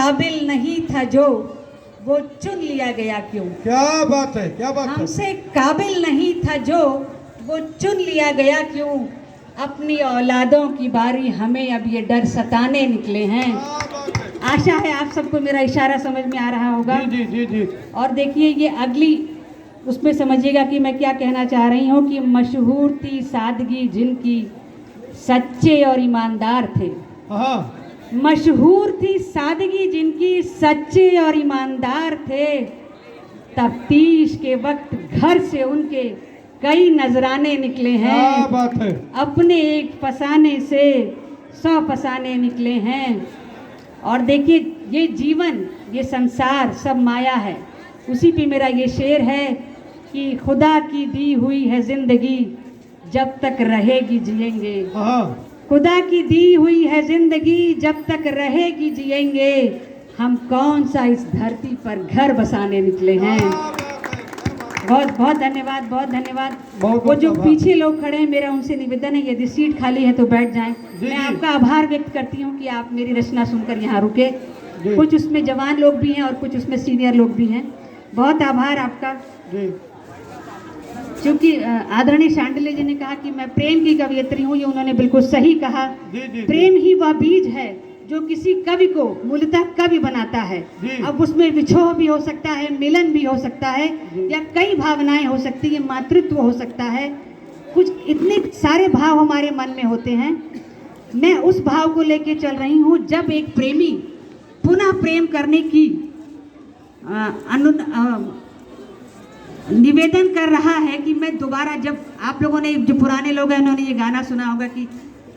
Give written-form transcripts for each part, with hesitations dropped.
काबिल नहीं था जो वो चुन लिया गया क्यों। क्या बात है, क्या बात है। हमसे काबिल नहीं था जो वो चुन लिया गया क्यों। अपनी औलादों की बारी हमें अब ये डर सताने निकले हैं। क्या बात है। आशा है आप सबको मेरा इशारा समझ में आ रहा होगा। जी जी जी जी। और देखिए ये अगली उसमें समझिएगा कि मैं क्या कहना चाह रही हूँ कि मशहूर थी सादगी जिनकी सच्चे और ईमानदार थे। हाँ, मशहूर थी सादगी जिनकी सच्चे और ईमानदार थे। तफ्तीश के वक्त घर से उनके कई नजराने निकले हैं। क्या बात है। अपने एक फसाने से 100 फसाने निकले हैं। और देखिए ये जीवन ये संसार सब माया है। उसी पे मेरा ये शेर है कि खुदा की दी हुई है जिंदगी जब तक रहेगी जिएंगे। हाँ, खुदा की दी हुई है जिंदगी जब तक रहेगी जिएंगे। हम कौन सा इस धरती पर घर बसाने निकले हैं। बहुत बहुत धन्यवाद, बहुत धन्यवाद। बहुत वो जो आभार। पीछे लोग खड़े हैं मेरा उनसे निवेदन है यदि सीट खाली है तो बैठ जाएं। जी, मैं जी। आपका आभार व्यक्त करती हूँ कि आप मेरी रचना सुनकर यहाँ रुके। जी। कुछ उसमें जवान लोग भी हैं और कुछ उसमें सीनियर लोग भी हैं। बहुत आभार आपका। जी क्योंकि आदरणीय शांडिल्य जी ने कहा कि मैं प्रेम की कवयित्री हूँ, ये उन्होंने बिल्कुल सही कहा। जी जी। प्रेम ही वह बीज है जो किसी कवि को मूलतः कवि बनाता है। जी। अब उसमें विछोह भी हो सकता है, मिलन भी हो सकता है, या कई भावनाएं हो सकती है, मातृत्व हो सकता है। कुछ इतने सारे भाव हमारे मन में होते हैं। मैं उस भाव को लेके चल रही हूँ जब एक प्रेमी पुनः प्रेम करने की निवेदन कर रहा है कि मैं दोबारा, जब आप लोगों ने जो पुराने लोग हैं उन्होंने ये गाना सुना होगा कि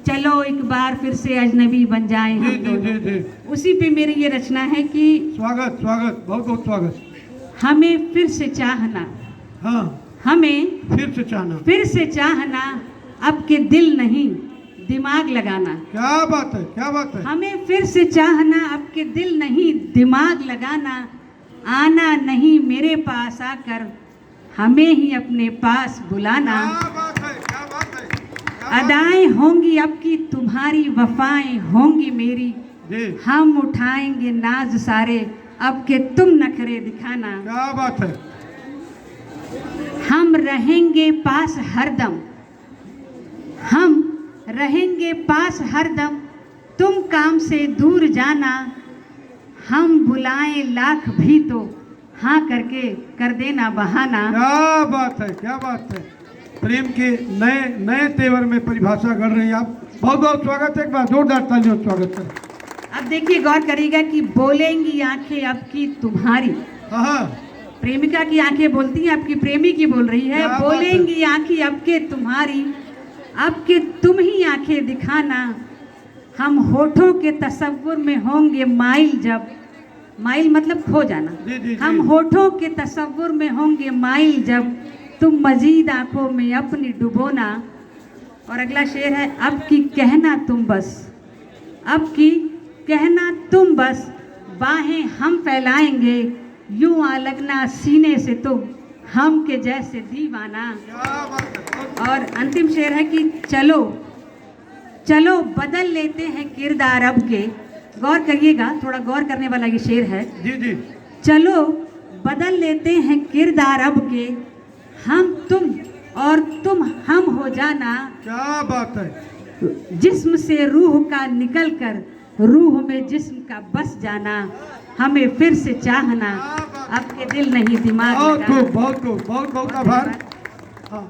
चलो एक बार फिर से अजनबी बन जाएं हम जी जी जी दोनों। जी। उसी पे मेरी ये रचना है कि स्वागत स्वागत, बहुत बहुत स्वागत। हमें फिर से चाहना, हाँ, हमें फिर से चाहना। फिर से चाहना, अब के दिल नहीं दिमाग लगाना। क्या बात है, क्या बात है। हमें फिर से चाहना, अब के दिल नहीं दिमाग लगाना। आना नहीं मेरे पास आकर हमें ही अपने पास बुलाना। क्या बात है, क्या बात है, क्या बात अदाएं होंगी अब की तुम्हारी, वफाएं होंगी मेरी। है। जी, हम उठाएंगे नाज सारे, अब के तुम नखरे दिखाना। क्या बात है। हम रहेंगे पास हरदम, हम रहेंगे पास हरदम, तुम काम से दूर जाना। हम बुलाएं लाख भी तो हाँ करके कर देना बहाना। क्या बात है, क्या बात है। प्रेम के नए नए तेवर में परिभाषा कर रही हैं आप। बहुत बहुत स्वागत है, एक बार जोरदार तालियों से स्वागत है। अब देखिए गौर करिएगा कि बोलेंगी आंखें अब की तुम्हारी। हाँ, प्रेमिका की आंखें बोलती हैं, आपकी प्रेमी की बोल रही है। क्या बात है। बोलेंगी आंखें अब के तुम्हारी, अब के तुम ही आंखें दिखाना। हम होठों के तसव्वुर में होंगे माइल, जब माइल मतलब खो जाना। जी, जी, जी। हम होठों के तसव्वुर में होंगे माइल, जब तुम मजीद आंखों में अपनी डुबोना। और अगला शेर है, अब की कहना तुम बस, अब की कहना तुम बस, बाहें हम फैलाएंगे यूं आ लगना सीने से तुम हम के जैसे दीवाना। क्या बात है। और अंतिम शेर है कि चलो चलो बदल लेते हैं किरदार अब के। गौर करिएगा, थोड़ा गौर करने वाला ये शेर है। जी जी। चलो बदल लेते हैं किरदार अब के, हम तुम और तुम हम हो जाना। क्या बात है। जिस्म से रूह का निकल कर रूह में जिस्म का बस जाना। हमें फिर से चाहना, अब के दिल नहीं दिमाग बहुत लगाना। खूब, बहुत खूब, बहुत बहुत आभार। हाँ,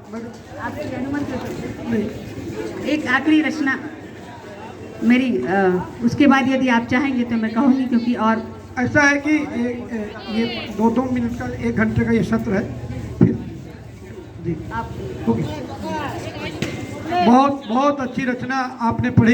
आपकी अनुमति से नहीं, एक आखिरी रचना मेरी, उसके बाद यदि आप चाहेंगे तो मैं कहूँगी, क्योंकि और ऐसा है कि ये 2-2 मिनट का 1 घंटे का ये सत्र है। फिर जी, आप ओके। बहुत बहुत अच्छी रचना आपने पढ़ी।